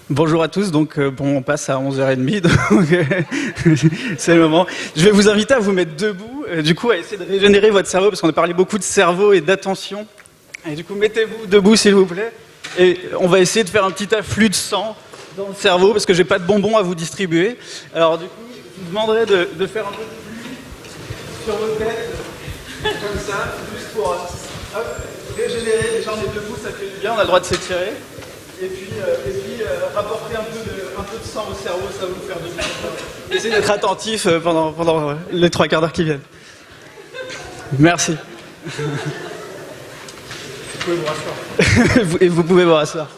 Bonjour à tous, donc on passe à 11h30, donc c'est le moment. Je vais vous inviter à vous mettre debout, du coup à essayer de régénérer votre cerveau, parce qu'on a parlé beaucoup de cerveau et d'attention. Et du coup, mettez-vous debout s'il vous plaît, et on va essayer de faire un petit afflux de sang dans le cerveau, parce que j'ai pas de bonbons à vous distribuer. Alors du coup, je vous demanderai de faire un peu de flux sur vos têtes, comme ça, juste pour régénérer. Déjà on est debout, ça fait du bien, on a le droit de s'étirer. Et puis rapporter un peu de sang au cerveau, ça va vous faire du bien. Essayez d'être attentif pendant les 3 quarts d'heure qui viennent. Merci. Vous pouvez vous rasseoir. Et vous pouvez vous rasseoir.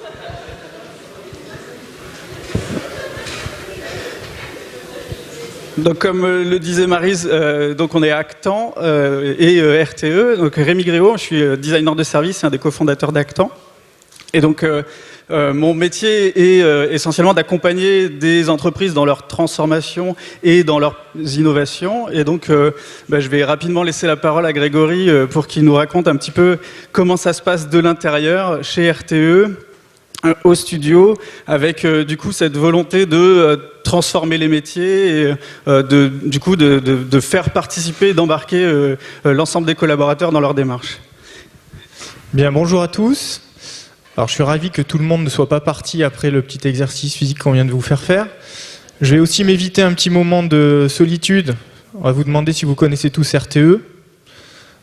Donc comme le disait Maryse, donc on est Actant et RTE. Donc Rémi Gréau, je suis designer de service et un des cofondateurs d'Actant. Et donc mon métier est essentiellement d'accompagner des entreprises dans leur transformation et dans leurs innovations. Et donc je vais rapidement laisser la parole à Grégory pour qu'il nous raconte un petit peu comment ça se passe de l'intérieur chez RTE, au studio, avec du coup cette volonté de transformer les métiers et de faire participer, d'embarquer l'ensemble des collaborateurs dans leur démarche. Bien, bonjour à tous. Alors, je suis ravi que tout le monde ne soit pas parti après le petit exercice physique qu'on vient de vous faire. Je vais aussi m'éviter un petit moment de solitude. On va vous demander si vous connaissez tous RTE.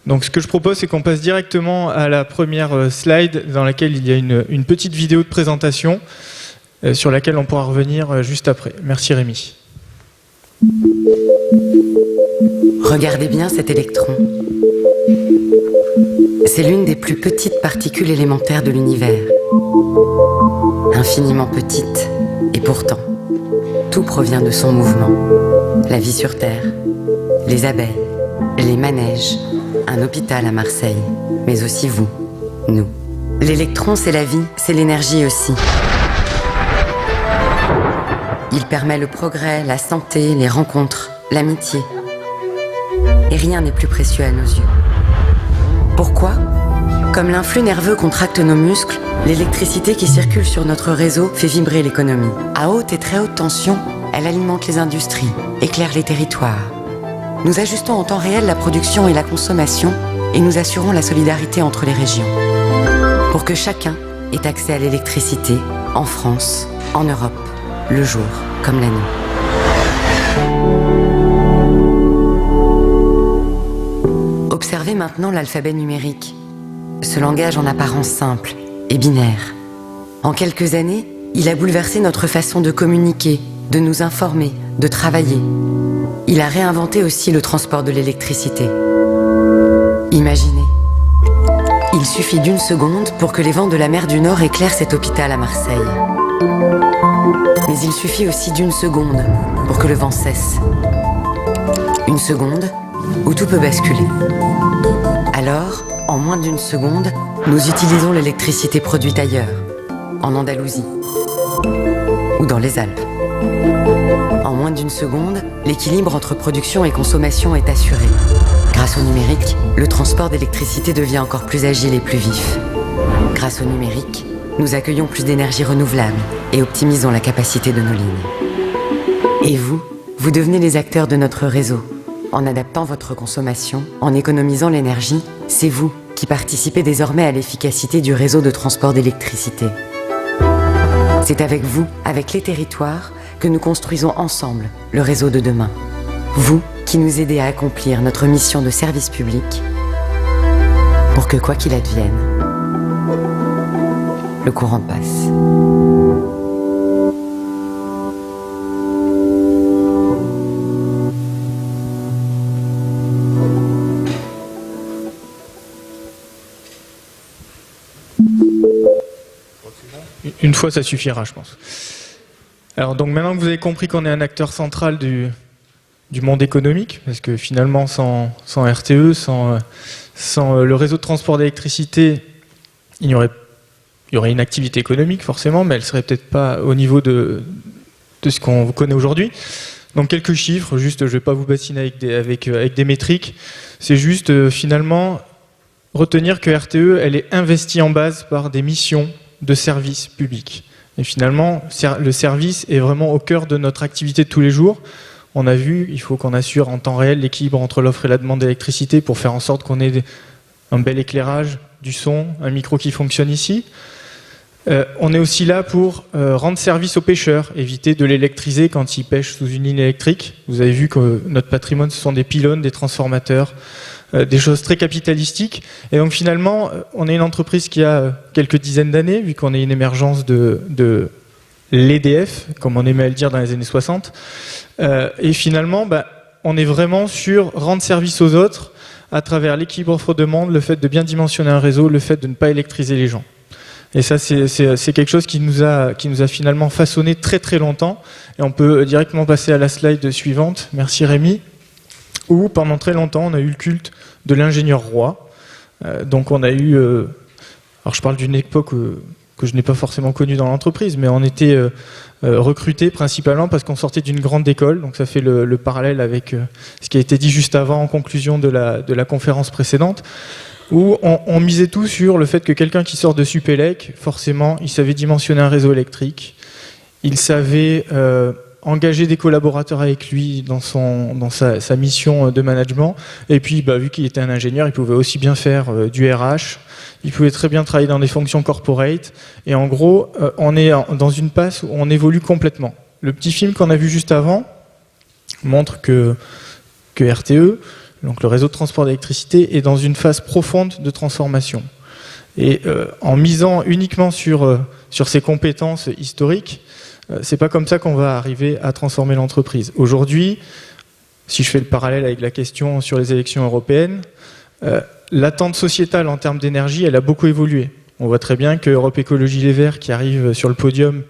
Donc, ce que je propose, c'est qu'on passe directement à la première slide dans laquelle il y a une petite vidéo de présentation sur laquelle on pourra revenir juste après. Merci Rémi. Regardez bien cet électron. C'est l'une des plus petites particules élémentaires de l'univers. Infiniment petite, et pourtant, tout provient de son mouvement. La vie sur Terre, les abeilles, les manèges, un hôpital à Marseille, mais aussi vous, nous. L'électron, c'est la vie, c'est l'énergie aussi. Il permet le progrès, la santé, les rencontres, l'amitié. Et rien n'est plus précieux à nos yeux. Pourquoi ? Comme l'influx nerveux contracte nos muscles, l'électricité qui circule sur notre réseau fait vibrer l'économie. À haute et très haute tension, elle alimente les industries, éclaire les territoires. Nous ajustons en temps réel la production et la consommation et nous assurons la solidarité entre les régions. Pour que chacun ait accès à l'électricité, en France, en Europe, le jour comme la nuit. Observez maintenant l'alphabet numérique. Ce langage en apparence simple et binaire. En quelques années, il a bouleversé notre façon de communiquer, de nous informer, de travailler. Il a réinventé aussi le transport de l'électricité. Imaginez. Il suffit d'une seconde pour que les vents de la mer du Nord éclairent cet hôpital à Marseille. Mais il suffit aussi d'une seconde pour que le vent cesse. Une seconde où tout peut basculer. Alors, en moins d'une seconde, nous utilisons l'électricité produite ailleurs, en Andalousie ou dans les Alpes. En moins d'une seconde, l'équilibre entre production et consommation est assuré. Grâce au numérique, le transport d'électricité devient encore plus agile et plus vif. Grâce au numérique, nous accueillons plus d'énergie renouvelable et optimisons la capacité de nos lignes. Et vous devenez les acteurs de notre réseau. En adaptant votre consommation, en économisant l'énergie, c'est vous qui participez désormais à l'efficacité du réseau de transport d'électricité. C'est avec vous, avec les territoires, que nous construisons ensemble le réseau de demain. Vous qui nous aidez à accomplir notre mission de service public pour que, quoi qu'il advienne, le courant passe. Une fois, ça suffira, je pense. Alors, donc maintenant que vous avez compris qu'on est un acteur central du monde économique, parce que finalement, sans RTE, sans le réseau de transport d'électricité, il y aurait une activité économique, forcément, mais elle serait peut-être pas au niveau de ce qu'on connaît aujourd'hui. Donc, quelques chiffres, juste, je ne vais pas vous bassiner avec des métriques. C'est juste, finalement, retenir que RTE, elle est investie en base par des missions de service public. Et finalement, le service est vraiment au cœur de notre activité de tous les jours. On a vu, il faut qu'on assure en temps réel l'équilibre entre l'offre et la demande d'électricité pour faire en sorte qu'on ait un bel éclairage, du son, un micro qui fonctionne ici. On est aussi là pour rendre service aux pêcheurs, éviter de l'électriser quand ils pêchent sous une ligne électrique. Vous avez vu que notre patrimoine, ce sont des pylônes, des transformateurs, des choses très capitalistiques. Et donc finalement, on est une entreprise qui a quelques dizaines d'années, vu qu'on est une émergence de l'EDF, comme on aimait à le dire dans les années 60. Et finalement, on est vraiment sur rendre service aux autres à travers l'équilibre offre-demande, le fait de bien dimensionner un réseau, le fait de ne pas électriser les gens. Et ça, c'est quelque chose qui nous a finalement façonné très très longtemps. Et on peut directement passer à la slide suivante. Merci Rémi. Où pendant très longtemps, on a eu le culte de l'ingénieur roi. Donc on a eu... alors je parle d'une époque que je n'ai pas forcément connue dans l'entreprise, mais on était recrutés principalement parce qu'on sortait d'une grande école. Donc ça fait le parallèle avec ce qui a été dit juste avant en conclusion de la conférence précédente, où on misait tout sur le fait que quelqu'un qui sort de Supélec, forcément, il savait dimensionner un réseau électrique, il savait engager des collaborateurs avec lui dans sa mission de management, et puis vu qu'il était un ingénieur, il pouvait aussi bien faire du RH, il pouvait très bien travailler dans des fonctions corporate, et en gros, on est dans une passe où on évolue complètement. Le petit film qu'on a vu juste avant montre que RTE, donc le réseau de transport d'électricité, est dans une phase profonde de transformation. Et en misant uniquement sur ses compétences historiques, c'est pas comme ça qu'on va arriver à transformer l'entreprise. Aujourd'hui, si je fais le parallèle avec la question sur les élections européennes, l'attente sociétale en termes d'énergie, elle a beaucoup évolué. On voit très bien que Europe Écologie Les Verts, qui arrive sur le podium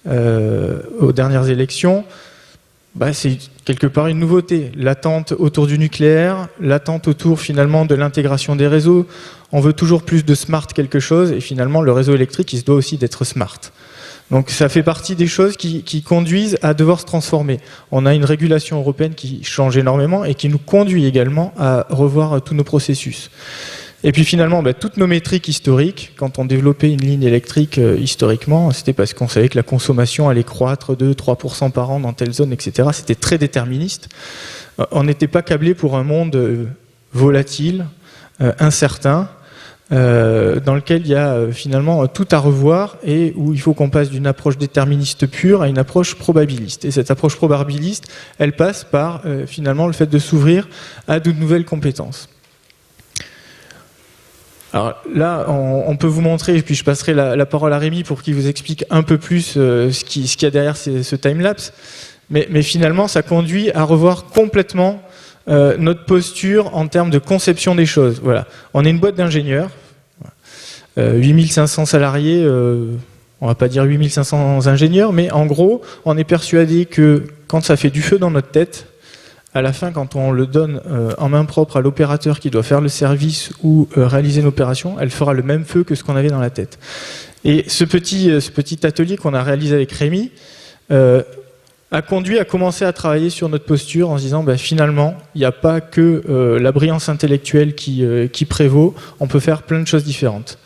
aux dernières élections, c'est quelque part une nouveauté. L'attente autour du nucléaire, l'attente autour finalement de l'intégration des réseaux. On veut toujours plus de smart quelque chose, et finalement le réseau électrique, il se doit aussi d'être smart. Donc ça fait partie des choses qui conduisent à devoir se transformer. On a une régulation européenne qui change énormément et qui nous conduit également à revoir tous nos processus. Et puis finalement, toutes nos métriques historiques, quand on développait une ligne électrique historiquement, c'était parce qu'on savait que la consommation allait croître de 3% par an dans telle zone, etc. C'était très déterministe. On n'était pas câblé pour un monde volatile, incertain, dans lequel il y a finalement tout à revoir et où il faut qu'on passe d'une approche déterministe pure à une approche probabiliste. Et cette approche probabiliste, elle passe par finalement le fait de s'ouvrir à de nouvelles compétences. Alors là, on peut vous montrer, et puis je passerai la parole à Rémi pour qu'il vous explique un peu plus ce qu'il y a derrière ce time-lapse. Mais finalement, ça conduit à revoir complètement notre posture en termes de conception des choses. Voilà. On est une boîte d'ingénieurs, 8500 salariés, on va pas dire 8500 ingénieurs, mais en gros, on est persuadé que quand ça fait du feu dans notre tête, à la fin, quand on le donne en main propre à l'opérateur qui doit faire le service ou réaliser une opération, elle fera le même feu que ce qu'on avait dans la tête. Et ce petit atelier qu'on a réalisé avec Rémi a conduit à commencer à travailler sur notre posture en se disant finalement, il n'y a pas que la brillance intellectuelle qui prévaut, on peut faire plein de choses différentes.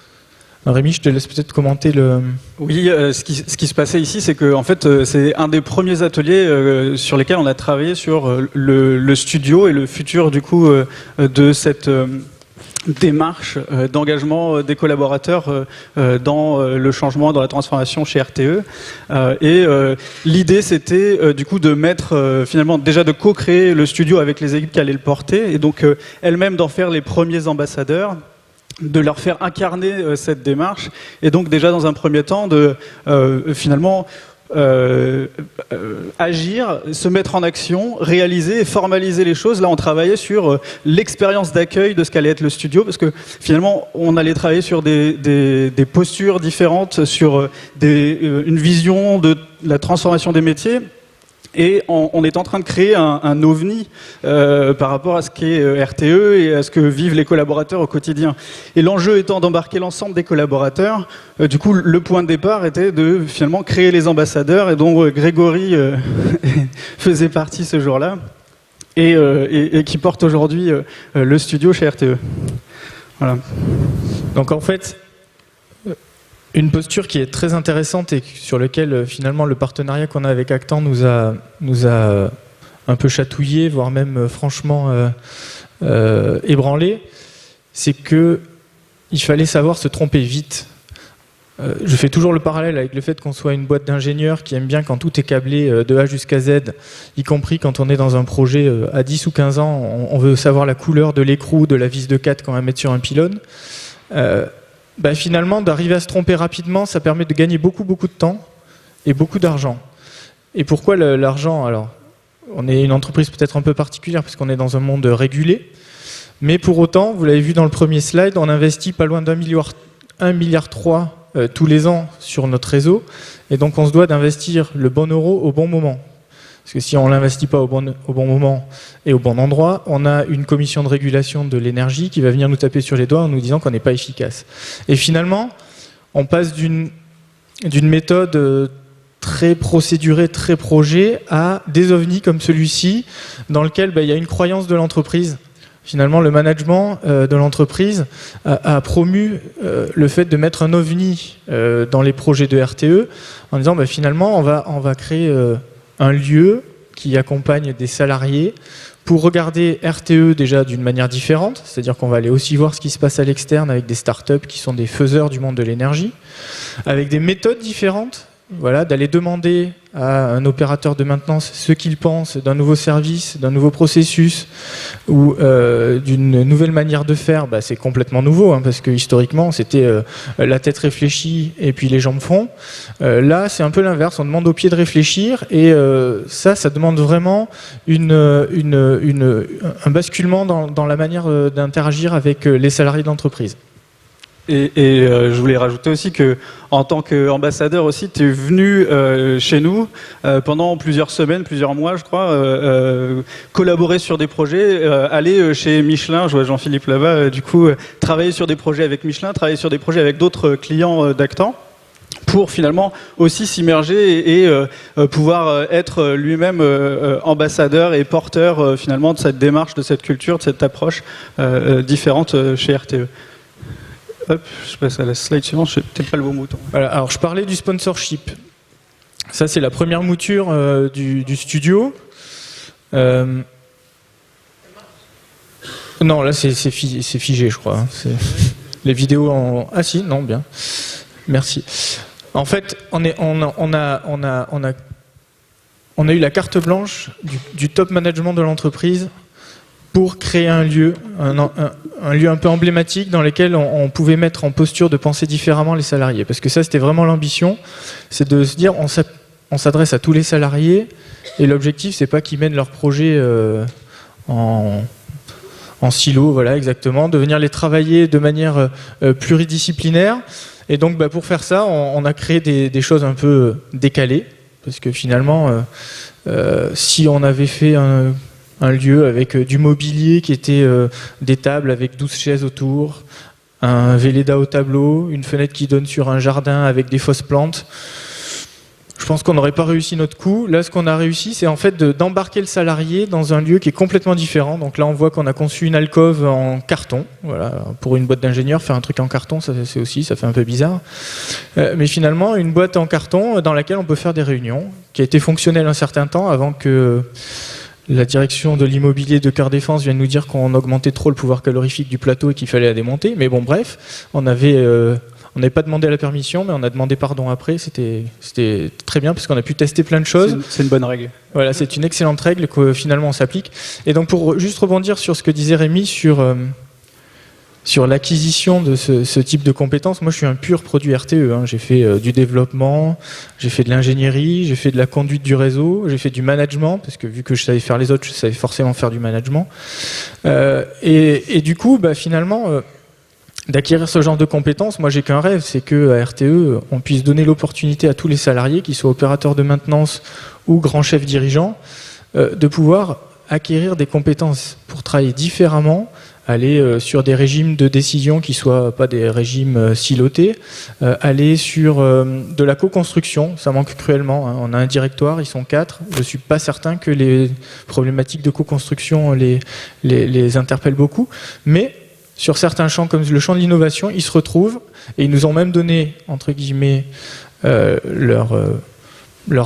Rémi, je te laisse peut-être commenter le... Oui, ce qui se passait ici, c'est que en fait, c'est un des premiers ateliers sur lesquels on a travaillé sur le studio et le futur du coup de cette démarche d'engagement des collaborateurs dans le changement, dans la transformation chez RTE. Et l'idée, c'était du coup de mettre finalement déjà de co-créer le studio avec les équipes qui allaient le porter et donc elles-mêmes d'en faire les premiers ambassadeurs, de leur faire incarner cette démarche et donc déjà dans un premier temps de finalement agir, se mettre en action, réaliser et formaliser les choses. Là, on travaillait sur l'expérience d'accueil de ce qu'allait être le studio, parce que finalement, on allait travailler sur des postures différentes, sur une vision de la transformation des métiers. Et on est en train de créer un ovni par rapport à ce qu'est RTE et à ce que vivent les collaborateurs au quotidien. Et l'enjeu étant d'embarquer l'ensemble des collaborateurs, du coup le point de départ était de finalement créer les ambassadeurs et dont Grégory faisait partie ce jour-là et qui porte aujourd'hui le studio chez RTE. Voilà. Donc en fait... Une posture qui est très intéressante et sur laquelle finalement le partenariat qu'on a avec Actan nous a un peu chatouillé, voire même franchement ébranlé, c'est que il fallait savoir se tromper vite. Je fais toujours le parallèle avec le fait qu'on soit une boîte d'ingénieurs qui aime bien quand tout est câblé de A jusqu'à Z, y compris quand on est dans un projet à 10 ou 15 ans, on veut savoir la couleur de l'écrou, de la vis de 4 qu'on va mettre sur un pylône. Finalement, d'arriver à se tromper rapidement, ça permet de gagner beaucoup de temps et beaucoup d'argent. Et pourquoi l'argent? Alors, on est une entreprise peut-être un peu particulière parce qu'on est dans un monde régulé, mais pour autant, vous l'avez vu dans le premier slide, on investit pas loin d'1,3 milliard tous les ans sur notre réseau, et donc on se doit d'investir le bon euro au bon moment. Parce que si on ne l'investit pas au bon moment et au bon endroit, on a une commission de régulation de l'énergie qui va venir nous taper sur les doigts en nous disant qu'on n'est pas efficace. Et finalement, on passe d'une méthode très procédurée, très projet, à des ovnis comme celui-ci, dans lequel il y a une croyance de l'entreprise. Finalement, le management de l'entreprise a promu le fait de mettre un ovni dans les projets de RTE en disant finalement on va créer un lieu qui accompagne des salariés pour regarder RTE déjà d'une manière différente, c'est-à-dire qu'on va aller aussi voir ce qui se passe à l'externe avec des startups qui sont des faiseurs du monde de l'énergie, avec des méthodes différentes. Voilà, d'aller demander à un opérateur de maintenance ce qu'il pense d'un nouveau service, d'un nouveau processus ou d'une nouvelle manière de faire, c'est complètement nouveau, parce que historiquement c'était la tête réfléchie et puis les jambes font. Là c'est un peu l'inverse, on demande aux pieds de réfléchir et ça demande vraiment un basculement dans la manière d'interagir avec les salariés de l'entreprise. Et je voulais rajouter aussi que, en tant qu'ambassadeur aussi, tu es venu chez nous pendant plusieurs semaines, plusieurs mois, je crois, collaborer sur des projets, aller chez Michelin, je vois Jean-Philippe là-bas, du coup, travailler sur des projets avec Michelin, travailler sur des projets avec d'autres clients d'Actan, pour finalement aussi s'immerger et pouvoir être lui-même ambassadeur et porteur finalement de cette démarche, de cette culture, de cette approche différente chez RTE. Hop, je passe à la slide suivante, je sais peut-être pas le bon bouton. Voilà, alors je parlais du sponsorship. Ça c'est la première mouture du studio. Non, là c'est figé, je crois. Les vidéos en... Ah si, non, bien. Merci. En fait, on a eu la carte blanche du top management de l'entreprise pour créer un lieu un peu emblématique dans lequel on pouvait mettre en posture de penser différemment les salariés. Parce que ça, c'était vraiment l'ambition, c'est de se dire, on s'adresse à tous les salariés, et l'objectif, c'est pas qu'ils mènent leur projet en silo, voilà, exactement, de venir les travailler de manière pluridisciplinaire. Et donc, pour faire ça, on a créé des choses un peu décalées, parce que finalement, si on avait fait un lieu avec du mobilier qui était des tables avec 12 chaises autour, un Velleda au tableau, une fenêtre qui donne sur un jardin avec des fausses plantes. Je pense qu'on n'aurait pas réussi notre coup. Là, ce qu'on a réussi, c'est en fait d'embarquer le salarié dans un lieu qui est complètement différent. Donc là, on voit qu'on a conçu une alcôve en carton. Voilà. Pour une boîte d'ingénieurs, faire un truc en carton, ça fait un peu bizarre. Mais finalement, une boîte en carton dans laquelle on peut faire des réunions, qui a été fonctionnelle un certain temps avant que la direction de l'immobilier de Cœur Défense vient de nous dire qu'on augmentait trop le pouvoir calorifique du plateau et qu'il fallait la démonter. Mais bon, bref, on n'avait pas demandé la permission, mais on a demandé pardon après. C'était très bien parce qu'on a pu tester plein de choses. C'est une bonne règle. Voilà, c'est une excellente règle que finalement on s'applique. Et donc pour juste rebondir sur ce que disait Rémi sur l'acquisition de ce type de compétences, moi je suis un pur produit RTE. J'ai fait du développement, j'ai fait de l'ingénierie, j'ai fait de la conduite du réseau, j'ai fait du management, parce que vu que je savais faire les autres, je savais forcément faire du management. Et du coup, finalement, d'acquérir ce genre de compétences, moi j'ai qu'un rêve, c'est qu'à RTE, on puisse donner l'opportunité à tous les salariés, qu'ils soient opérateurs de maintenance ou grands chefs dirigeants, de pouvoir acquérir des compétences pour travailler différemment, aller sur des régimes de décision qui ne soient pas des régimes silotés, aller sur de la co-construction, ça manque cruellement. On a un directoire, ils sont 4. Je ne suis pas certain que les problématiques de co-construction les interpellent beaucoup, mais sur certains champs, comme le champ de l'innovation, ils se retrouvent et ils nous ont même donné, entre guillemets, leur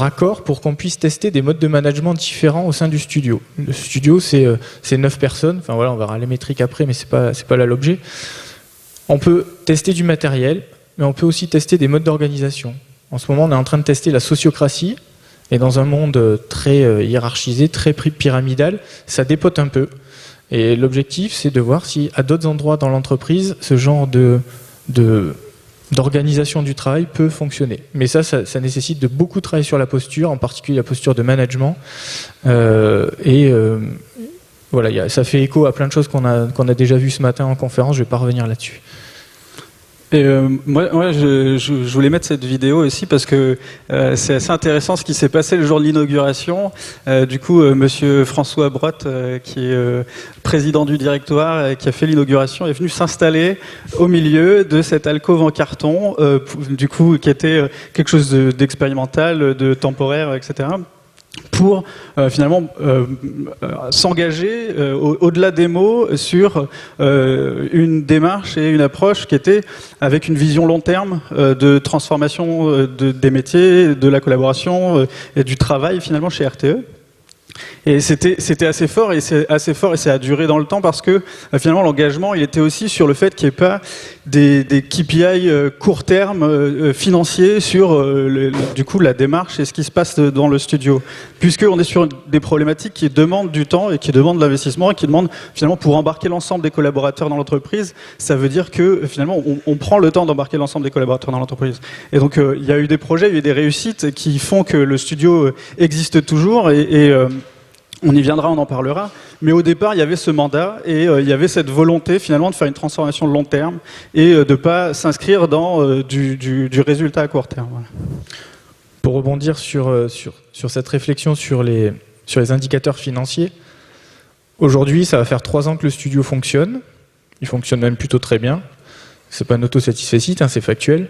accord pour qu'on puisse tester des modes de management différents au sein du studio. Le studio, c'est 9 personnes. Enfin voilà, on verra les métriques après, mais c'est pas là l'objet. On peut tester du matériel, mais on peut aussi tester des modes d'organisation. En ce moment, on est en train de tester la sociocratie, et dans un monde très hiérarchisé, très pyramidal, ça dépote un peu. Et l'objectif, c'est de voir si, à d'autres endroits dans l'entreprise, ce genre d'organisation du travail peut fonctionner. Mais ça nécessite de beaucoup travailler sur la posture, en particulier la posture de management. Voilà, ça fait écho à plein de choses qu'on a déjà vues ce matin en conférence, je ne vais pas revenir là-dessus. Et moi je voulais mettre cette vidéo aussi parce que c'est assez intéressant ce qui s'est passé le jour de l'inauguration. Du coup, monsieur François Brotte, qui est président du directoire, qui a fait l'inauguration, est venu s'installer au milieu de cette alcôve en carton, du coup, qui était quelque chose d'expérimental, de temporaire, etc. Pour finalement s'engager au-delà des mots sur une démarche et une approche qui était avec une vision long terme de transformation des métiers, de la collaboration et du travail finalement chez RTE. Et c'était assez fort et ça a duré dans le temps parce que finalement l'engagement il était aussi sur le fait qu'il n'y ait pas des KPI court terme financiers sur du coup la démarche et ce qui se passe dans le studio, puisqu'on est sur des problématiques qui demandent du temps et qui demandent de l'investissement et qui demandent finalement pour embarquer l'ensemble des collaborateurs dans l'entreprise, ça veut dire que finalement on prend le temps d'embarquer l'ensemble des collaborateurs dans l'entreprise. Et donc il y a eu des projets, il y a eu des réussites qui font que le studio existe toujours et on y viendra, on en parlera. Mais au départ, il y avait ce mandat et il y avait cette volonté finalement de faire une transformation de long terme et de ne pas s'inscrire dans du résultat à court terme. Voilà. Pour rebondir sur cette réflexion sur les indicateurs financiers, aujourd'hui, ça va faire 3 ans que le studio fonctionne. Il fonctionne même plutôt très bien. C'est pas un autosatisfait, c'est factuel.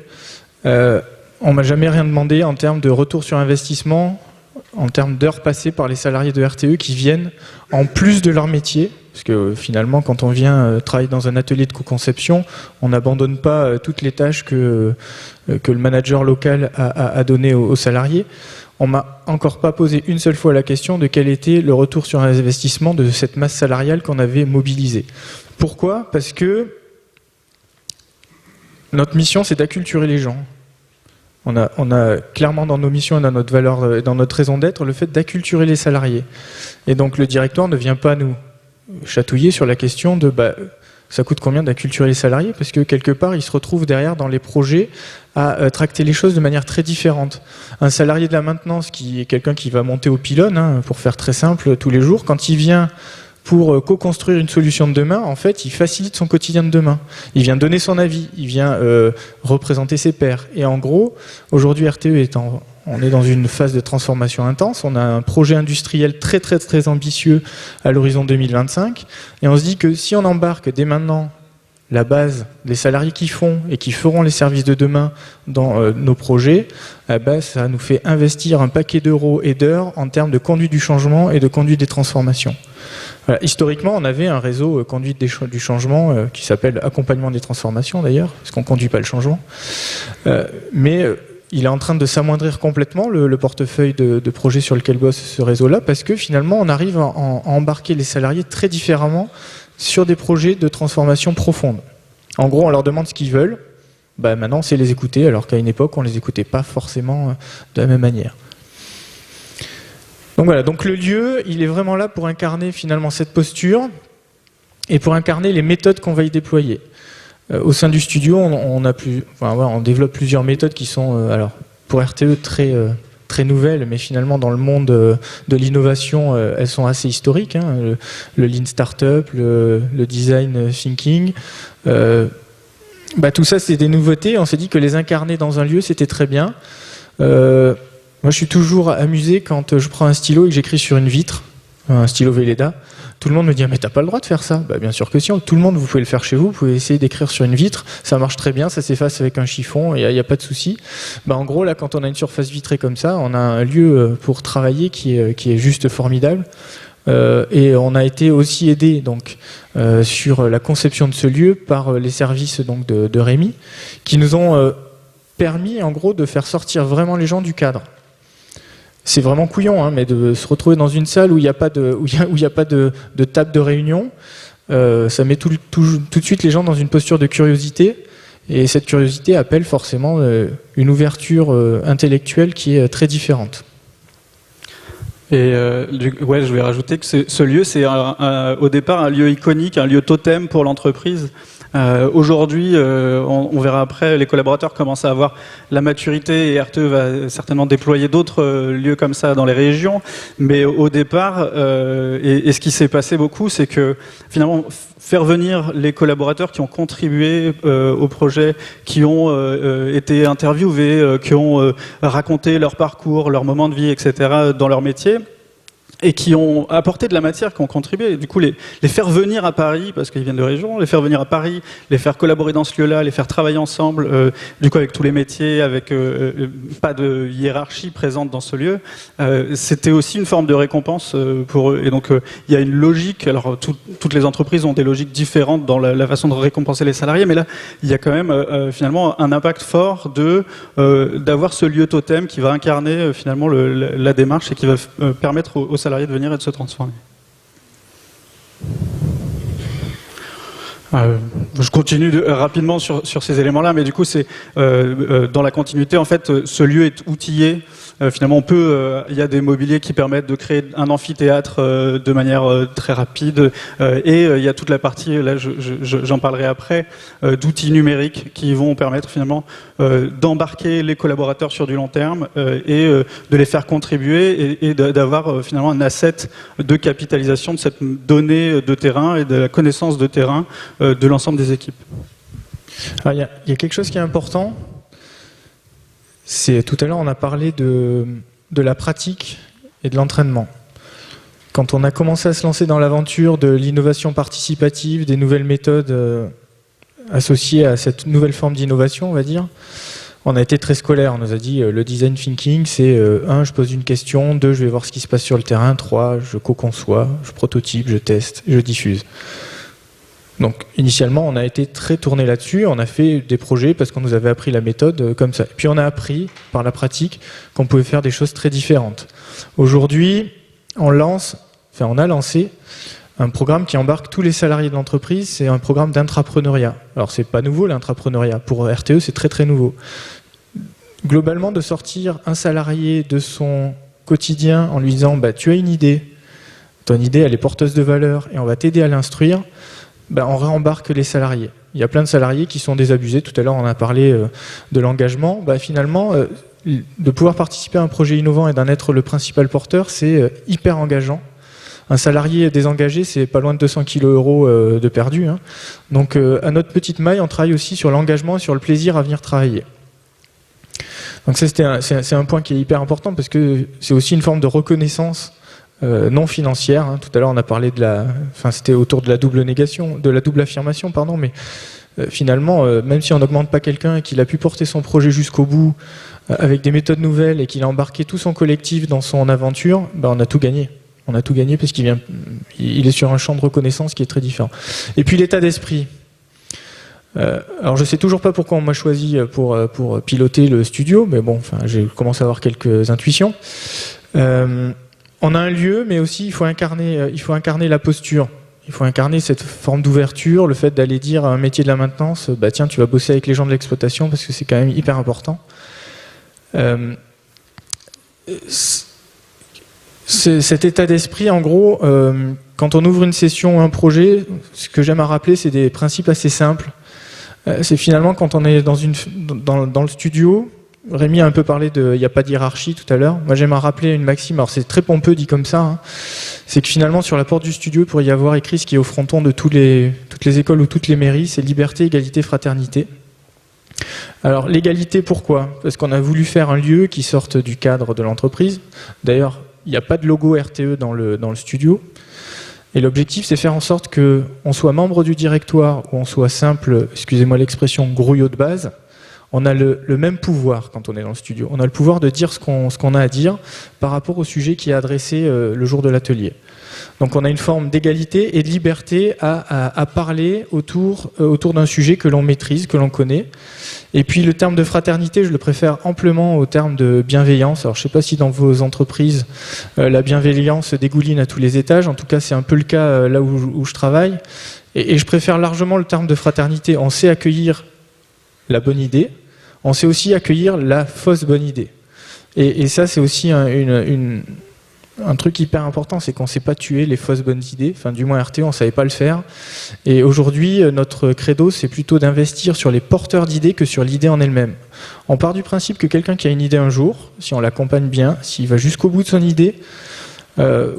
On m'a jamais rien demandé en termes de retour sur investissement, en termes d'heures passées par les salariés de RTE qui viennent en plus de leur métier, parce que finalement quand on vient travailler dans un atelier de co-conception, on n'abandonne pas toutes les tâches que le manager local a données aux salariés. On m'a encore pas posé une seule fois la question de quel était le retour sur investissement de cette masse salariale qu'on avait mobilisée. Pourquoi ? Parce que notre mission c'est d'acculturer les gens. On a clairement dans nos missions et dans notre valeur, dans notre raison d'être, le fait d'acculturer les salariés. Et donc le directoire ne vient pas nous chatouiller sur la question de ça coûte combien d'acculturer les salariés, parce que quelque part ils se retrouvent derrière dans les projets à tracter les choses de manière très différente. Un salarié de la maintenance qui est quelqu'un qui va monter au pylône, pour faire très simple, tous les jours, quand il vient pour co-construire une solution de demain, en fait, il facilite son quotidien de demain. Il vient donner son avis, il vient représenter ses pairs. Et en gros, aujourd'hui, RTE on est dans une phase de transformation intense. On a un projet industriel très, très, très ambitieux à l'horizon 2025. Et on se dit que si on embarque dès maintenant la base, les salariés qui font et qui feront les services de demain dans nos projets, ça nous fait investir un paquet d'euros et d'heures en termes de conduite du changement et de conduite des transformations. Voilà. Historiquement, on avait un réseau conduite du changement qui s'appelle accompagnement des transformations d'ailleurs, parce qu'on ne conduit pas le changement. Mais il est en train de s'amoindrir complètement le portefeuille de projets sur lequel bosse ce réseau-là, parce que finalement, on arrive à embarquer les salariés très différemment sur des projets de transformation profonde. En gros, on leur demande ce qu'ils veulent. Maintenant, c'est les écouter, alors qu'à une époque, on ne les écoutait pas forcément de la même manière. Donc voilà, donc le lieu, il est vraiment là pour incarner finalement cette posture et pour incarner les méthodes qu'on va y déployer. Au sein du studio, on développe plusieurs méthodes qui sont, alors pour RTE très nouvelles, mais finalement dans le monde de l'innovation, elles sont assez historiques. Le Lean Startup, le Design Thinking, tout ça c'est des nouveautés. On s'est dit que les incarner dans un lieu, c'était très bien. Moi, je suis toujours amusé quand je prends un stylo et que j'écris sur une vitre, un stylo Velleda. Tout le monde me dit « mais t'as pas le droit de faire ça ». Bien sûr que si, tout le monde, vous pouvez le faire chez vous, vous pouvez essayer d'écrire sur une vitre, ça marche très bien, ça s'efface avec un chiffon, il n'y a pas de souci. En gros, là, quand on a une surface vitrée comme ça, on a un lieu pour travailler qui est juste formidable. et on a été aussi aidé donc sur la conception de ce lieu par les services donc de Rémi, qui nous ont permis en gros de faire sortir vraiment les gens du cadre. C'est vraiment couillon, hein, mais de se retrouver dans une salle où il n'y a pas de table de réunion, ça met tout de suite les gens dans une posture de curiosité, et cette curiosité appelle forcément une ouverture intellectuelle qui est très différente. Et ouais, je vais rajouter que ce lieu, c'est au départ un lieu iconique, un lieu totem pour l'entreprise. Aujourd'hui, on verra après, les collaborateurs commencent à avoir la maturité et RTE va certainement déployer d'autres lieux comme ça dans les régions. Mais au départ, et ce qui s'est passé beaucoup, c'est que finalement, faire venir les collaborateurs qui ont contribué au projet, qui ont été interviewés, qui ont raconté leur parcours, leur moment de vie, etc. dans leur métier, et qui ont apporté de la matière, qui ont contribué. Et du coup, les faire venir à Paris, parce qu'ils viennent de région, les faire venir à Paris, les faire collaborer dans ce lieu-là, les faire travailler ensemble, du coup avec tous les métiers, avec pas de hiérarchie présente dans ce lieu, c'était aussi une forme de récompense pour eux. Et donc, il y a une logique, alors toutes les entreprises ont des logiques différentes dans la façon de récompenser les salariés, mais là, il y a quand même finalement un impact fort d'avoir ce lieu totem qui va incarner finalement la démarche et qui va permettre aux salariés de venir et de se transformer. Je continue rapidement sur ces éléments-là, mais du coup, c'est dans la continuité. En fait, ce lieu est outillé. Finalement, il y a des mobiliers qui permettent de créer un amphithéâtre de manière très rapide, et il y a toute la partie, là, j'en parlerai après, d'outils numériques qui vont permettre finalement d'embarquer les collaborateurs sur du long terme et de les faire contribuer et d'avoir finalement un asset de capitalisation de cette donnée de terrain et de la connaissance de terrain de l'ensemble des équipes. Alors, il y a quelque chose qui est important. Tout à l'heure, on a parlé de la pratique et de l'entraînement. Quand on a commencé à se lancer dans l'aventure de l'innovation participative, des nouvelles méthodes associées à cette nouvelle forme d'innovation, on va dire, on a été très scolaire. On nous a dit le design thinking, c'est 1, je pose une question, 2, je vais voir ce qui se passe sur le terrain, 3, je co-conçois, je prototype, je teste, je diffuse. Donc initialement, on a été très tourné là-dessus, on a fait des projets parce qu'on nous avait appris la méthode comme ça. Et puis on a appris par la pratique qu'on pouvait faire des choses très différentes. Aujourd'hui, on a lancé un programme qui embarque tous les salariés de l'entreprise, c'est un programme d'intrapreneuriat. Alors c'est pas nouveau l'intrapreneuriat, pour RTE c'est très très nouveau. Globalement, de sortir un salarié de son quotidien en lui disant tu as une idée, ton idée elle est porteuse de valeur et on va t'aider à l'instruire, on réembarque les salariés. Il y a plein de salariés qui sont désabusés. Tout à l'heure, on a parlé de l'engagement. Finalement, de pouvoir participer à un projet innovant et d'en être le principal porteur, c'est hyper engageant. Un salarié désengagé, c'est pas loin de 200 kg de perdu. Hein. Donc, à notre petite maille, on travaille aussi sur l'engagement et sur le plaisir à venir travailler. Donc ça, c'est un point qui est hyper important parce que c'est aussi une forme de reconnaissance non financière. Hein. Tout à l'heure, on a parlé c'était autour de la double négation, de la double affirmation, pardon, mais finalement, même si on n'augmente pas quelqu'un et qu'il a pu porter son projet jusqu'au bout avec des méthodes nouvelles et qu'il a embarqué tout son collectif dans son aventure, on a tout gagné. On a tout gagné parce il est sur un champ de reconnaissance qui est très différent. Et puis l'état d'esprit. Alors je sais toujours pas pourquoi on m'a choisi pour piloter le studio, mais bon, j'ai commencé à avoir quelques intuitions. On a un lieu, mais aussi il faut incarner la posture. Il faut incarner cette forme d'ouverture, le fait d'aller dire à un métier de la maintenance, tiens, tu vas bosser avec les gens de l'exploitation parce que c'est quand même hyper important. Cet état d'esprit, en gros, quand on ouvre une session ou un projet, ce que j'aime à rappeler, c'est des principes assez simples. C'est finalement quand on est dans le studio. Rémi a un peu parlé il n'y a pas de hiérarchie tout à l'heure. Moi, j'aime à rappeler une maxime. Alors, c'est très pompeux dit comme ça. Hein. C'est que finalement, sur la porte du studio, il pourrait y avoir écrit ce qui est au fronton de toutes les écoles ou toutes les mairies, c'est liberté, égalité, fraternité. Alors, l'égalité, pourquoi ? Parce qu'on a voulu faire un lieu qui sorte du cadre de l'entreprise. D'ailleurs, il n'y a pas de logo RTE dans le studio. Et l'objectif, c'est faire en sorte qu'on soit membre du directoire ou on soit simple, excusez-moi l'expression, grouillot de base. on a le même pouvoir quand on est dans le studio. On a le pouvoir de dire ce qu'on a à dire par rapport au sujet qui est adressé le jour de l'atelier. Donc on a une forme d'égalité et de liberté à parler autour d'un sujet que l'on maîtrise, que l'on connaît. Et puis le terme de fraternité, je le préfère amplement au terme de bienveillance. Alors je ne sais pas si dans vos entreprises, la bienveillance dégouline à tous les étages. En tout cas, c'est un peu le cas là où je travaille. Et je préfère largement le terme de fraternité. On sait accueillir la bonne idée. On sait aussi accueillir la fausse bonne idée. Et ça, c'est aussi un truc hyper important, c'est qu'on ne sait pas tuer les fausses bonnes idées. Enfin, du moins RTE, on ne savait pas le faire. Et aujourd'hui, notre credo, c'est plutôt d'investir sur les porteurs d'idées que sur l'idée en elle-même. On part du principe que quelqu'un qui a une idée un jour, si on l'accompagne bien, s'il va jusqu'au bout de son idée,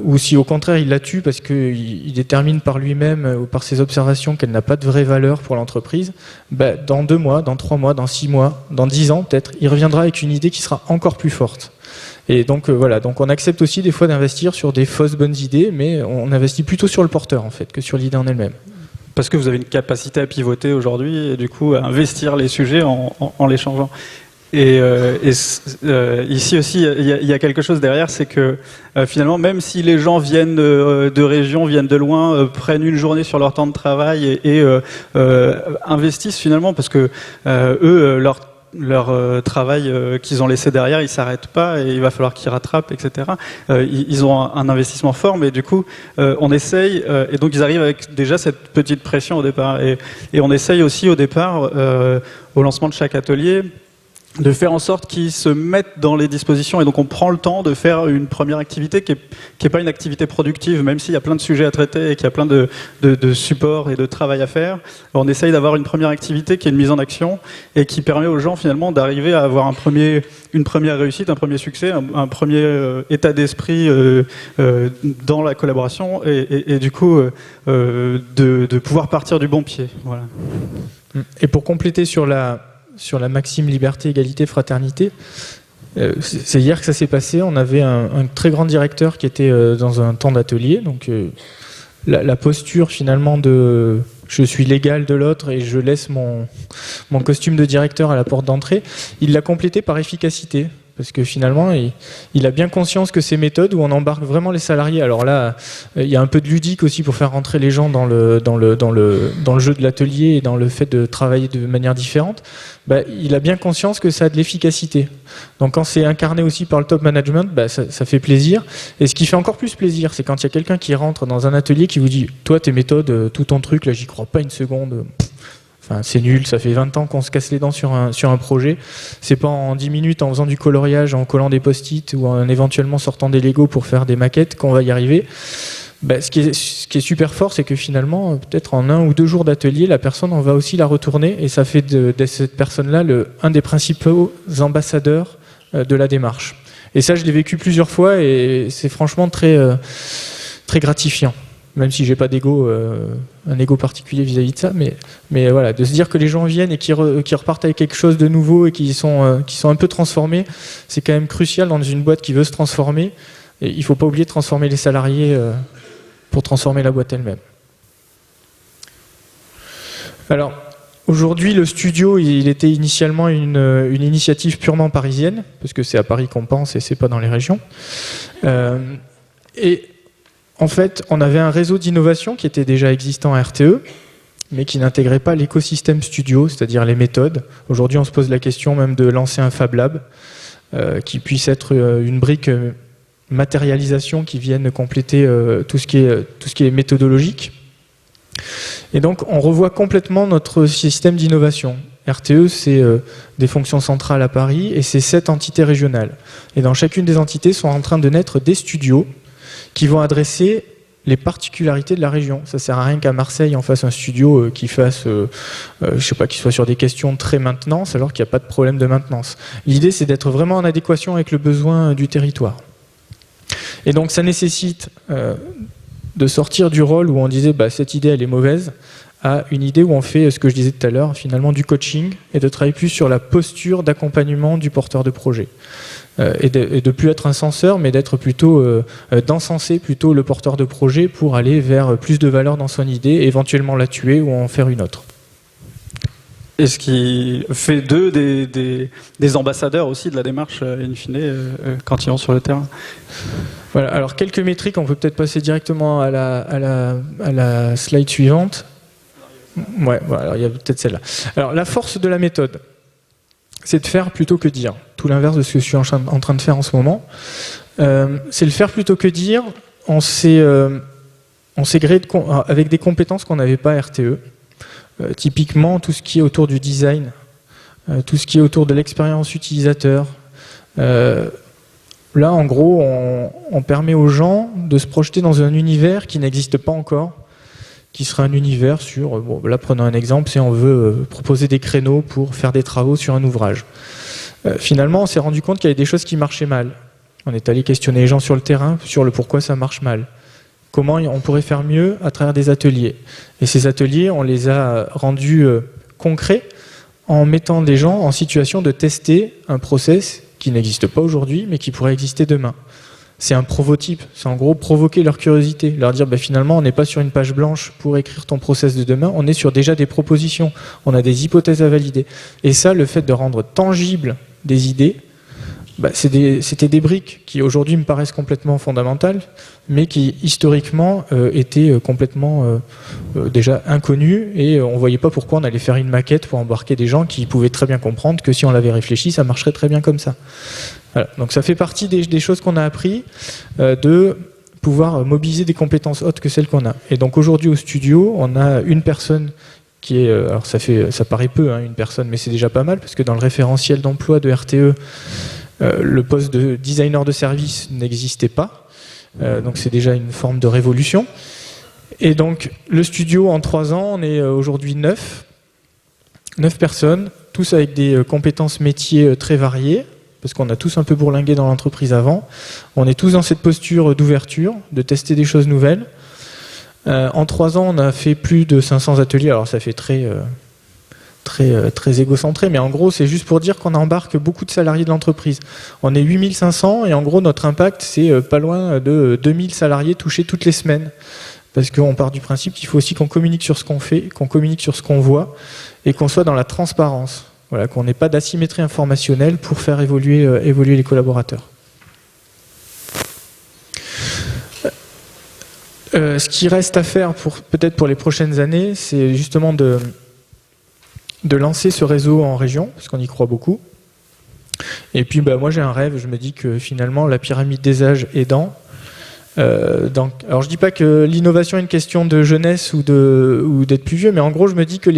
ou si au contraire il la tue parce qu'il détermine par lui-même ou par ses observations qu'elle n'a pas de vraie valeur pour l'entreprise, dans 2 mois, dans 3 mois, dans 6 mois, dans 10 ans peut-être, il reviendra avec une idée qui sera encore plus forte. Et donc voilà, donc on accepte aussi des fois d'investir sur des fausses bonnes idées, mais on investit plutôt sur le porteur en fait que sur l'idée en elle-même. Parce que vous avez une capacité à pivoter aujourd'hui et du coup à investir les sujets en les changeant. Et ici aussi, il y a quelque chose derrière, c'est que finalement, même si les gens viennent de régions, viennent de loin, prennent une journée sur leur temps de travail et investissent finalement, parce que eux, leur travail qu'ils ont laissé derrière, il s'arrête pas et il va falloir qu'ils rattrapent, etc. Ils ont un investissement fort, mais du coup, on essaye, et donc ils arrivent avec déjà cette petite pression au départ. Et on essaye aussi au départ, au lancement de chaque atelier, de faire en sorte qu'ils se mettent dans les dispositions, et donc on prend le temps de faire une première activité qui est pas une activité productive, même s'il y a plein de sujets à traiter et qu'il y a plein de supports et de travail à faire. On essaye d'avoir une première activité qui est une mise en action et qui permet aux gens finalement d'arriver à avoir une première réussite, un premier succès, un premier état d'esprit dans la collaboration et du coup de pouvoir partir du bon pied. Voilà. Et pour compléter sur la maxime liberté, égalité, fraternité, c'est hier que ça s'est passé. On avait un très grand directeur qui était dans un temps d'atelier. Donc la posture finalement de je suis l'égal de l'autre et je laisse mon costume de directeur à la porte d'entrée, il l'a complété par efficacité. Parce que finalement, il a bien conscience que ces méthodes où on embarque vraiment les salariés, alors là, il y a un peu de ludique aussi pour faire rentrer les gens dans le jeu de l'atelier et dans le fait de travailler de manière différente, il a bien conscience que ça a de l'efficacité. Donc quand c'est incarné aussi par le top management, ça fait plaisir. Et ce qui fait encore plus plaisir, c'est quand il y a quelqu'un qui rentre dans un atelier qui vous dit « Toi, tes méthodes, tout ton truc, là, j'y crois pas une seconde. » Enfin, c'est nul, ça fait 20 ans qu'on se casse les dents sur un projet. C'est pas en 10 minutes en faisant du coloriage, en collant des post-it ou en éventuellement sortant des Lego pour faire des maquettes qu'on va y arriver. Ce qui est super fort, c'est que finalement, peut-être en 1 ou 2 jours d'atelier, la personne, on va aussi la retourner et ça fait de cette personne-là un des principaux ambassadeurs de la démarche. Et ça, je l'ai vécu plusieurs fois et c'est franchement très, très gratifiant. Même si j'ai pas d'ego, un ego particulier vis-à-vis de ça, mais voilà, de se dire que les gens viennent et qui repartent avec quelque chose de nouveau et qui sont un peu transformés, c'est quand même crucial dans une boîte qui veut se transformer. Et il faut pas oublier de transformer les salariés pour transformer la boîte elle-même. Alors, aujourd'hui, le studio, il était initialement une initiative purement parisienne, parce que c'est à Paris qu'on pense et c'est pas dans les régions. En fait, on avait un réseau d'innovation qui était déjà existant à RTE, mais qui n'intégrait pas l'écosystème studio, c'est-à-dire les méthodes. Aujourd'hui, on se pose la question même de lancer un Fab Lab, qui puisse être une brique matérialisation qui vienne compléter tout ce qui est méthodologique. Et donc, on revoit complètement notre système d'innovation. RTE, c'est des fonctions centrales à Paris et c'est 7 entités régionales. Et dans chacune des entités sont en train de naître des studios qui vont adresser les particularités de la région. Ça sert à rien qu'à Marseille on fasse un studio qui fasse, je sais pas, qui soit sur des questions très maintenance alors qu'il n'y a pas de problème de maintenance. L'idée c'est d'être vraiment en adéquation avec le besoin du territoire. Et donc ça nécessite de sortir du rôle où on disait cette idée elle est mauvaise, à une idée où on fait ce que je disais tout à l'heure, finalement du coaching et de travailler plus sur la posture d'accompagnement du porteur de projet. Et de plus être un censeur, mais d'être plutôt d'encenser plutôt le porteur de projet pour aller vers plus de valeur dans son idée, éventuellement la tuer ou en faire une autre. Et ce qui fait d'eux des ambassadeurs aussi de la démarche, in fine, quand ils vont sur le terrain. Voilà, alors quelques métriques, on peut peut-être passer directement à la slide suivante. Ouais, voilà, alors il y a peut-être celle-là. Alors la force de la méthode, c'est de faire plutôt que dire. Tout l'inverse de ce que je suis en train de faire en ce moment. C'est le faire plutôt que dire. On s'est gréé avec des compétences qu'on n'avait pas à RTE. Typiquement, tout ce qui est autour du design, tout ce qui est autour de l'expérience utilisateur. Là, en gros, on permet aux gens de se projeter dans un univers qui n'existe pas encore, qui serait un univers sur... Bon, là, prenons un exemple, c'est on veut proposer des créneaux pour faire des travaux sur un ouvrage. Finalement, on s'est rendu compte qu'il y avait des choses qui marchaient mal. On est allé questionner les gens sur le terrain sur le pourquoi ça marche mal. Comment on pourrait faire mieux à travers des ateliers. Et ces ateliers, on les a rendus concrets en mettant des gens en situation de tester un process qui n'existe pas aujourd'hui, mais qui pourrait exister demain. C'est un prototype, c'est en gros provoquer leur curiosité, leur dire finalement on n'est pas sur une page blanche pour écrire ton process de demain, on est sur déjà des propositions, on a des hypothèses à valider. Et ça, le fait de rendre tangibles des idées, c'était des briques qui aujourd'hui me paraissent complètement fondamentales, mais qui historiquement étaient complètement déjà inconnues, et on ne voyait pas pourquoi on allait faire une maquette pour embarquer des gens qui pouvaient très bien comprendre que si on l'avait réfléchi, ça marcherait très bien comme ça. Voilà. Donc ça fait partie des choses qu'on a appris, de pouvoir mobiliser des compétences autres que celles qu'on a. Et donc aujourd'hui au studio, on a une personne qui est, alors ça paraît peu, une personne, mais c'est déjà pas mal, parce que dans le référentiel d'emploi de RTE, le poste de designer de service n'existait pas, donc c'est déjà une forme de révolution. Et donc le studio, en 3 ans, on est aujourd'hui 9 personnes, tous avec des compétences métiers très variées, parce qu'on a tous un peu bourlingué dans l'entreprise avant. On est tous dans cette posture d'ouverture, de tester des choses nouvelles. En 3 ans, on a fait plus de 500 ateliers, alors ça fait très égocentré, mais en gros, c'est juste pour dire qu'on embarque beaucoup de salariés de l'entreprise. On est 8500 et en gros, notre impact, c'est pas loin de 2000 salariés touchés toutes les semaines. Parce qu'on part du principe qu'il faut aussi qu'on communique sur ce qu'on fait, qu'on communique sur ce qu'on voit et qu'on soit dans la transparence. Voilà, qu'on n'ait pas d'asymétrie informationnelle pour faire évoluer les collaborateurs. Ce qui reste à faire peut-être pour les prochaines années, c'est justement de lancer ce réseau en région, parce qu'on y croit beaucoup. Et puis moi j'ai un rêve, je me dis que finalement la pyramide des âges aidant, alors je dis pas que l'innovation est une question de jeunesse ou d'être plus vieux, mais en gros je me dis que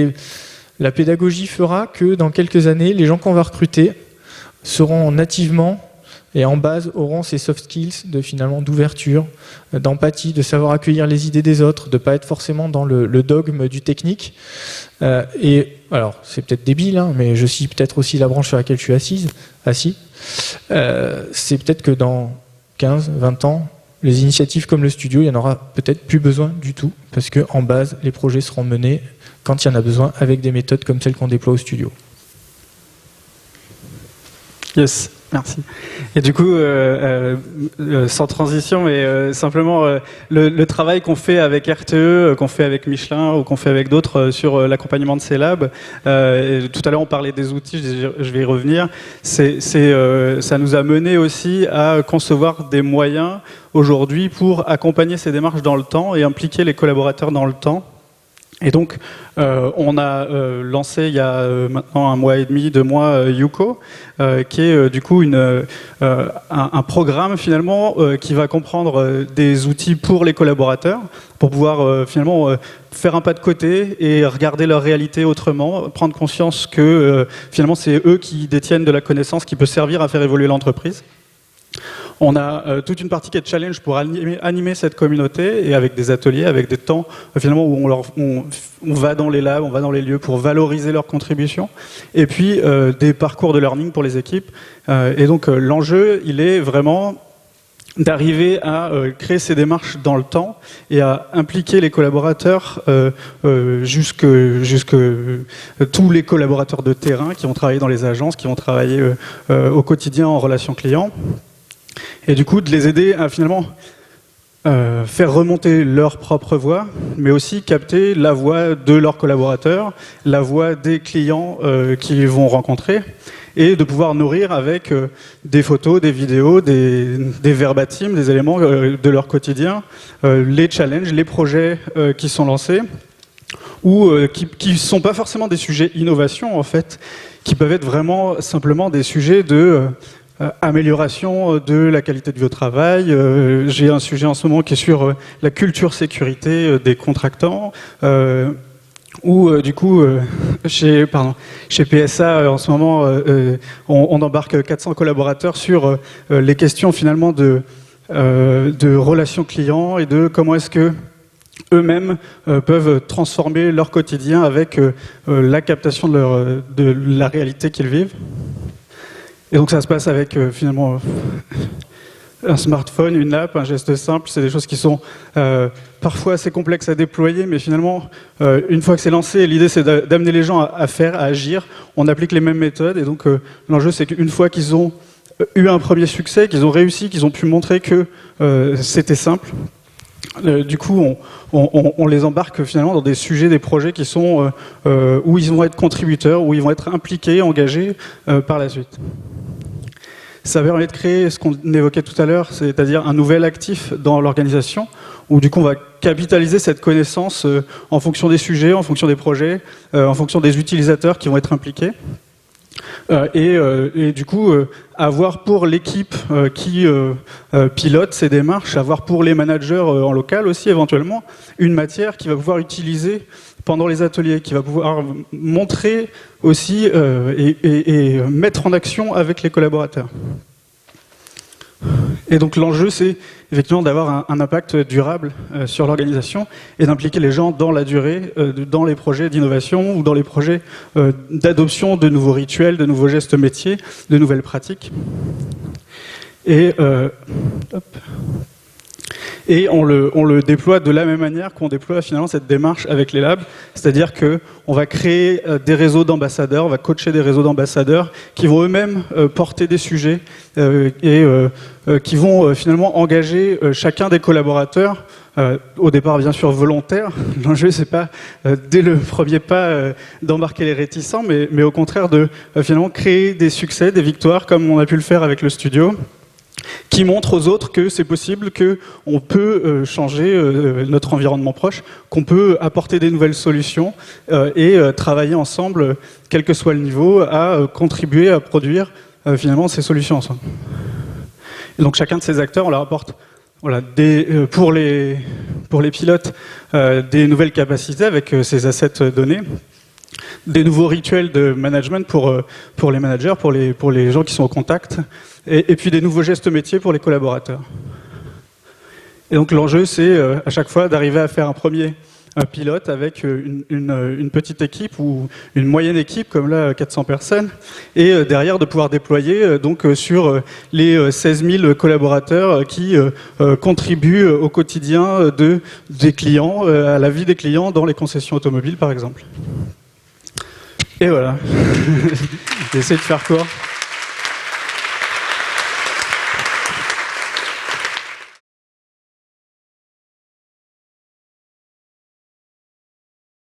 la pédagogie fera que dans quelques années, les gens qu'on va recruter seront nativement et en base auront ces soft skills d'ouverture, d'empathie, de savoir accueillir les idées des autres, de ne pas être forcément dans le dogme du technique. Et alors, c'est peut-être débile, mais je suis peut-être aussi la branche sur laquelle je suis assis. C'est peut-être que dans 15, 20 ans, les initiatives comme le studio, il n'y en aura peut-être plus besoin du tout, parce qu'en base, les projets seront menés quand il y en a besoin, avec des méthodes comme celles qu'on déploie au studio. Yes. Merci. Et du coup, sans transition, mais simplement le travail qu'on fait avec RTE, qu'on fait avec Michelin ou qu'on fait avec d'autres sur l'accompagnement de ces labs. Tout à l'heure, on parlait des outils, je vais y revenir. Ça nous a mené aussi à concevoir des moyens aujourd'hui pour accompagner ces démarches dans le temps et impliquer les collaborateurs dans le temps. Et donc, on a lancé il y a maintenant 1 mois et demi, 2 mois, Yuko, qui est du coup un programme finalement qui va comprendre des outils pour les collaborateurs, pour pouvoir finalement faire un pas de côté et regarder leur réalité autrement, prendre conscience que finalement c'est eux qui détiennent de la connaissance qui peut servir à faire évoluer l'entreprise. On a toute une partie qui est challenge pour animer cette communauté et avec des ateliers, avec des temps finalement où on va dans les labs, on va dans les lieux pour valoriser leurs contributions et puis des parcours de learning pour les équipes. Et donc l'enjeu, il est vraiment d'arriver à créer ces démarches dans le temps et à impliquer les collaborateurs jusque tous les collaborateurs de terrain qui vont travailler dans les agences, qui vont travailler au quotidien en relation client. Et du coup, de les aider à finalement faire remonter leur propre voix, mais aussi capter la voix de leurs collaborateurs, la voix des clients qu'ils vont rencontrer, et de pouvoir nourrir avec des photos, des vidéos, des verbatims, des éléments de leur quotidien, les challenges, les projets qui sont lancés, ou qui ne sont pas forcément des sujets innovation, en fait, qui peuvent être vraiment simplement des sujets de amélioration de la qualité de vie au travail. J'ai un sujet en ce moment qui est sur la culture sécurité des contractants, où du coup, chez PSA, en ce moment, on embarque 400 collaborateurs sur les questions finalement de relations clients et de comment est-ce que eux-mêmes peuvent transformer leur quotidien avec la captation de la réalité qu'ils vivent. Et donc ça se passe avec finalement un smartphone, une app, un geste simple. C'est des choses qui sont parfois assez complexes à déployer, mais finalement, une fois que c'est lancé, l'idée c'est d'amener les gens à faire, à agir. On applique les mêmes méthodes, et donc l'enjeu c'est qu'une fois qu'ils ont eu un premier succès, qu'ils ont réussi, qu'ils ont pu montrer que c'était simple, du coup on les embarque finalement dans des sujets, des projets qui sont où ils vont être contributeurs, où ils vont être impliqués, engagés par la suite. Ça permet de créer ce qu'on évoquait tout à l'heure, c'est-à-dire un nouvel actif dans l'organisation, où du coup on va capitaliser cette connaissance en fonction des sujets, en fonction des projets, en fonction des utilisateurs qui vont être impliqués. Et du coup, avoir pour l'équipe qui pilote ces démarches, avoir pour les managers en local aussi éventuellement, une matière qui va pouvoir utiliser pendant les ateliers, qui va pouvoir montrer aussi et mettre en action avec les collaborateurs. Et donc l'enjeu, c'est effectivement d'avoir un impact durable sur l'organisation et d'impliquer les gens dans la durée, dans les projets d'innovation ou dans les projets d'adoption de nouveaux rituels, de nouveaux gestes métiers, de nouvelles pratiques. Et on le déploie de la même manière qu'on déploie finalement cette démarche avec les labs, c'est-à-dire qu'on va créer des réseaux d'ambassadeurs, on va coacher des réseaux d'ambassadeurs qui vont eux-mêmes porter des sujets et qui vont finalement engager chacun des collaborateurs, au départ bien sûr volontaire. L'enjeu c'est pas dès le premier pas d'embarquer les réticents, mais au contraire de finalement créer des succès, des victoires comme on a pu le faire avec le studio, qui montre aux autres que c'est possible, qu'on peut changer notre environnement proche, qu'on peut apporter des nouvelles solutions et travailler ensemble, quel que soit le niveau, à contribuer à produire finalement ces solutions ensemble. Et donc chacun de ces acteurs, on leur apporte pour les pilotes des nouvelles capacités avec ces assets donnés, des nouveaux rituels de management pour les managers, pour les gens qui sont au contact, et puis des nouveaux gestes métiers pour les collaborateurs. Et donc l'enjeu, c'est à chaque fois d'arriver à faire un premier pilote avec une petite équipe ou une moyenne équipe, comme là 400 personnes, et derrière de pouvoir déployer donc sur les 16 000 collaborateurs qui contribuent au quotidien des clients, à la vie des clients dans les concessions automobiles par exemple. Et voilà, j'essaie de faire court.